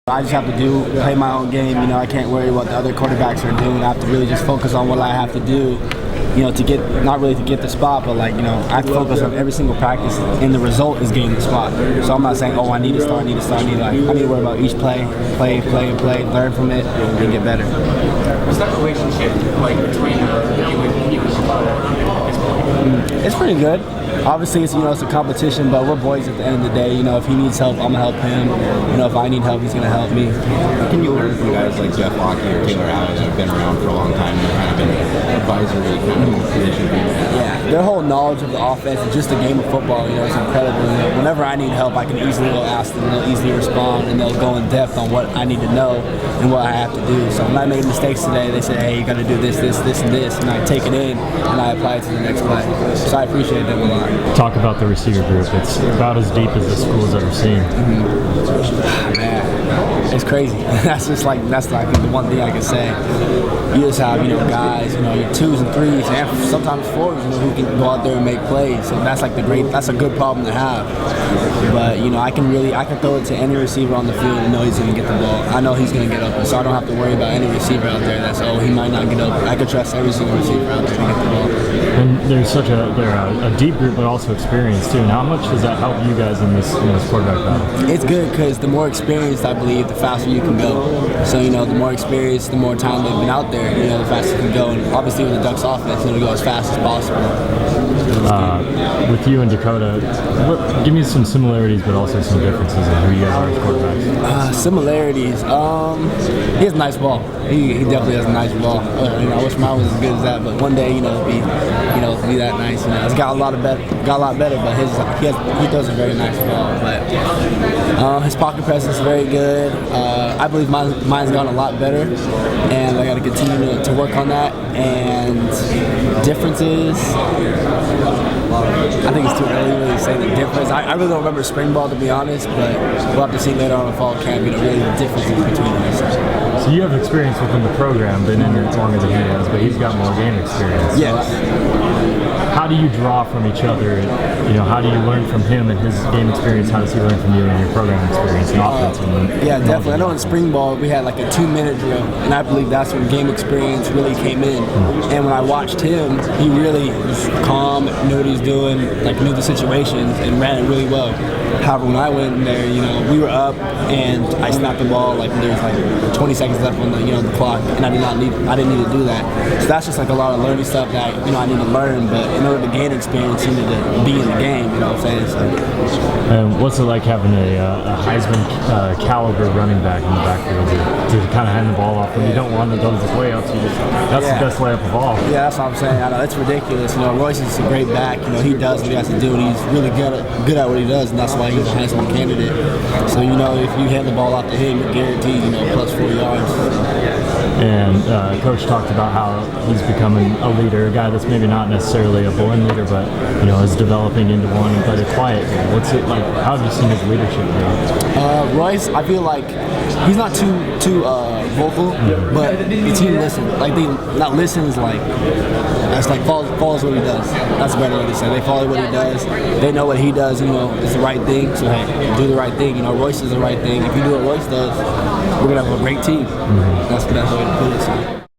I just have to play my own game. You know, I can't worry what the other quarterbacks are doing. I have to really just focus on what I have to do. You know, to get, not really to get the spot, but like, you know, I have to focus on every single practice, and the result is getting the spot. So I'm not saying, oh, I need to start, I need to worry about each play, learn from it, and get better. What's that relationship like between you and you? It's pretty good. Obviously, it's, you know, it's a competition, but we're boys at the end of the day. You know, if he needs help, I'm gonna help him. You know, if I need help, he's gonna help me. Can you learn from guys like Jeff Locke or Taylor Allen that have been around for a long time and kind of been advisory kind of position? Yeah, their whole knowledge of the offense and just the game of football, you know, is incredible. You know, whenever I need help, I can easily go ask them. They'll easily respond, and they'll go in depth on what I need to know and what I have to do. So when I made mistakes today, they said, hey, you got to do this, and this, and I take it in and I apply it to the next play. So I appreciate them a lot. Talk about the receiver group. It's about as deep as the school's ever seen. Man, it's crazy. That's like the one thing I can say. You just have, you know, guys, you know, your 2s and 3s and sometimes 4s, you know, who can go out there and make plays. So that's like that's a good problem to have. But you know, I can throw it to any receiver on the field and know he's going to get the ball. I know he's going to get open, so I don't have to worry about any receiver out there that's, oh, he might not get open. I can trust every single receiver out there to get the ball. And they're a deep group, but also experienced too. And how much does that help you guys in this quarterback battle? It's good because the more experienced, I believe, the faster you can go. So you know, the more experienced, the more time they've been out there, you know, the faster you can go. And obviously with the Ducks offense, it'll go as fast as possible. With you and Dakota, give me some similarities, but also some differences in who you guys are as quarterbacks. Similarities. He has a nice ball. He definitely has a nice ball. You know, I wish mine was as good as that, but one day, you know, be that nice. You know, it's got a lot better, but he throws a very nice ball. But his pocket presence is very good. I believe mine's gotten a lot better, and I got to continue to work on that. And differences, I think it's too early to really say the difference. I really don't remember spring ball, to be honest, but we'll have to see later on in fall camp, you know, really the differences between us. So you have experience within the program, been in it longer than he has, but he's got more game experience. Yes. How do you draw from each other? You know, how do you learn from him and his game experience? How does he learn from you and your program experience and offense? Yeah, definitely. I know in spring ball we had like a 2-minute drill, and I believe that's when game experience really came in. And when I watched him, he really was calm, knew what he was doing, like knew the situations, and ran it really well. However, when I went in there, you know, we were up, and I snapped the ball like there was like 20 seconds left on the clock, and I didn't need to do that. So that's just like a lot of learning stuff that I need to learn. But in order to gain experience, you need to be in the game. You know what I'm saying? So. And what's it like having a Heisman caliber running back in the backfield to kind of hand the ball off when you don't want to go this way up? So that's the best layup of all. Yeah, that's what I'm saying. I know it's ridiculous. You know, Royce is a great back. You know, he does what he has to do, and he's really good at what he does, and that's why he's a Heisman candidate. So you know, if you hand the ball off to him, you're guaranteed, you know, plus 4 yards. And Coach talked about how he's becoming a leader, a guy that's maybe not necessarily a born leader, but you know, is developing into one, but a quiet guy. What's it like? How have you seen his leadership grow? Royce, I feel like he's not too vocal, but the team listens. Like they not listen is like that's like follows what he does. That's a better way to say. They follow what he does. They know what he does. You know, it's the right thing. So hey, do the right thing. You know, Royce is the right thing. If you do what Royce does, we're gonna have a great team. That's the best way to put it. So.